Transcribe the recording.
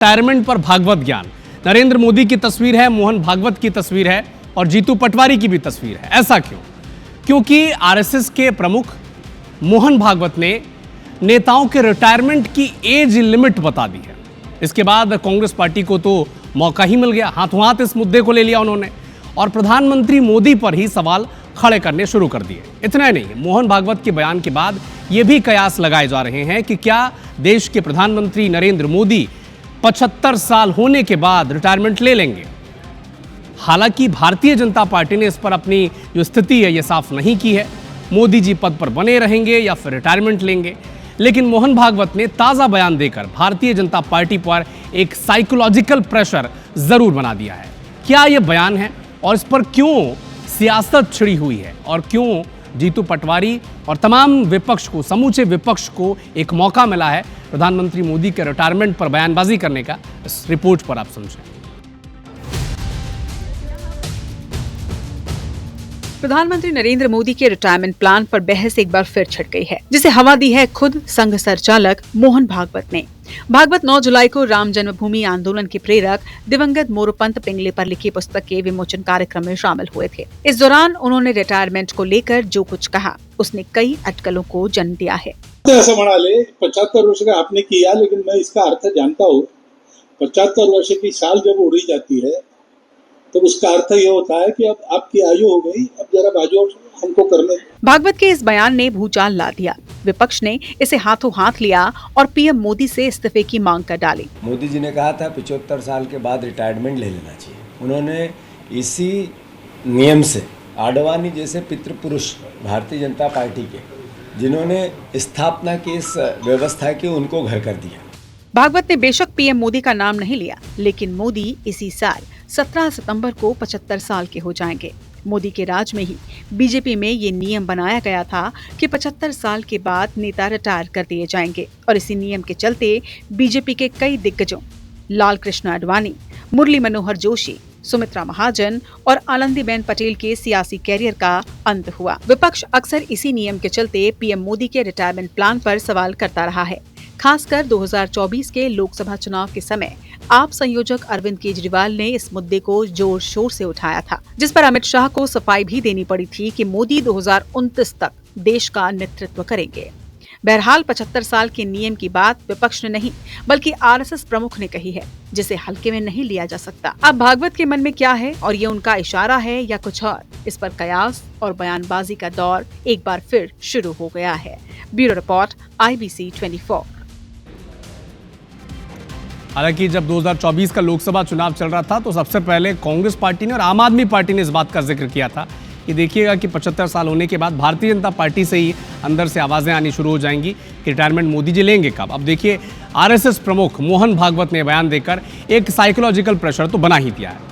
Retirement पर भागवत ज्ञान। नरेंद्र मोदी की तस्वीर है, मोहन भागवत की तस्वीर है और जीतू पटवारी की भी तस्वीर है। ऐसा क्यों? क्योंकि आरएसएस के प्रमुख मोहन भागवत ने नेताओं के रिटायरमेंट की एज लिमिट बता दी है। इसके बाद कांग्रेस पार्टी को तो मौका ही मिल गया, हाथों हाथ इस मुद्दे को ले लिया उन्होंने और प्रधानमंत्री मोदी पर ही सवाल खड़े करने शुरू कर दिए। इतना ही नहीं, मोहन भागवत के बयान के बाद ये भी कयास लगाए जा रहे हैं कि क्या देश के प्रधानमंत्री नरेंद्र मोदी 75 साल होने के बाद रिटायरमेंट ले लेंगे। हालांकि भारतीय जनता पार्टी ने इस पर अपनी जो स्थिति है ये साफ नहीं की है, मोदी जी पद पर बने रहेंगे या फिर रिटायरमेंट लेंगे। लेकिन मोहन भागवत ने ताज़ा बयान देकर भारतीय जनता पार्टी पर एक साइकोलॉजिकल प्रेशर जरूर बना दिया है। क्या यह बयान है और इस पर क्यों सियासत छिड़ी हुई है और क्यों जीतू पटवारी और तमाम विपक्ष को, समूचे विपक्ष को एक मौका मिला है प्रधानमंत्री मोदी के रिटायरमेंट पर बयानबाजी करने का, इस रिपोर्ट पर आप समझें। प्रधानमंत्री नरेंद्र मोदी के रिटायरमेंट प्लान पर बहस एक बार फिर छिड़ गई है, जिसे हवा दी है खुद संघ संचालक मोहन भागवत ने। भागवत 9 जुलाई को राम जन्मभूमि आंदोलन के प्रेरक दिवंगत मोरोपंत पिंगले पर लिखी पुस्तक के विमोचन कार्यक्रम में शामिल हुए थे। इस दौरान उन्होंने रिटायरमेंट को लेकर जो कुछ कहा, उसने कई अटकलों को जन्म दिया है। असं म्हणाले 75 वर्ष का आपने किया, लेकिन मैं इसका अर्थ जानता हूँ। 75 वर्ष की साल जब उड़ी जाती है तो उसका अर्थ ये होता है कि अब आपकी आयु हो गई, अब जरा बाजू हमको करने। भागवत के इस बयान ने भूचाल ला दिया। विपक्ष ने इसे हाथों हाथ लिया और पीएम मोदी से इस्तीफे की मांग कर डाली। मोदी जी ने कहा था 75 साल के बाद रिटायरमेंट ले लेना चाहिए। उन्होंने इसी नियम से आडवाणी जैसे पितृपुरुष भारतीय जनता पार्टी के, जिन्होंने स्थापना की इस व्यवस्था की, उनको घर कर दिया। भागवत ने बेशक पीएम मोदी का नाम नहीं लिया, लेकिन मोदी इसी साल 17 सितंबर को 75 साल के हो जाएंगे। मोदी के राज में ही बीजेपी में ये नियम बनाया गया था कि 75 साल के बाद नेता रिटायर कर दिए जाएंगे और इसी नियम के चलते बीजेपी के कई दिग्गजों लाल कृष्ण आडवाणी, मुरली मनोहर जोशी, सुमित्रा महाजन और आनंदीबेन पटेल के सियासी कैरियर का अंत हुआ। विपक्ष अक्सर इसी नियम के चलते पीएम मोदी के रिटायरमेंट प्लान पर सवाल करता रहा है। खासकर 2024 के लोकसभा चुनाव के समय आप संयोजक अरविंद केजरीवाल ने इस मुद्दे को जोर शोर से उठाया था, जिस पर अमित शाह को सफाई भी देनी पड़ी थी कि मोदी 2029 तक देश का नेतृत्व करेंगे। बहरहाल 75 साल के नियम की बात विपक्ष ने नहीं बल्कि आरएसएस प्रमुख ने कही है, जिसे हल्के में नहीं लिया जा सकता। अब भागवत के मन में क्या है और ये उनका इशारा है या कुछ और, इस पर कयास और बयानबाजी का दौर एक बार फिर शुरू हो गया है। Bureau report, IBC 24। हालांकि जब 2024 का लोकसभा चुनाव चल रहा था तो सबसे पहले कांग्रेस पार्टी ने और आम आदमी पार्टी ने इस बात का जिक्र किया था कि देखिएगा कि 75 साल होने के बाद भारतीय जनता पार्टी से ही अंदर से आवाजें आनी शुरू हो जाएंगी कि रिटायरमेंट मोदी जी लेंगे कब। अब देखिए, आरएसएस प्रमुख मोहन भागवत ने बयान देकर एक साइकोलॉजिकल प्रेशर तो बना ही दिया है।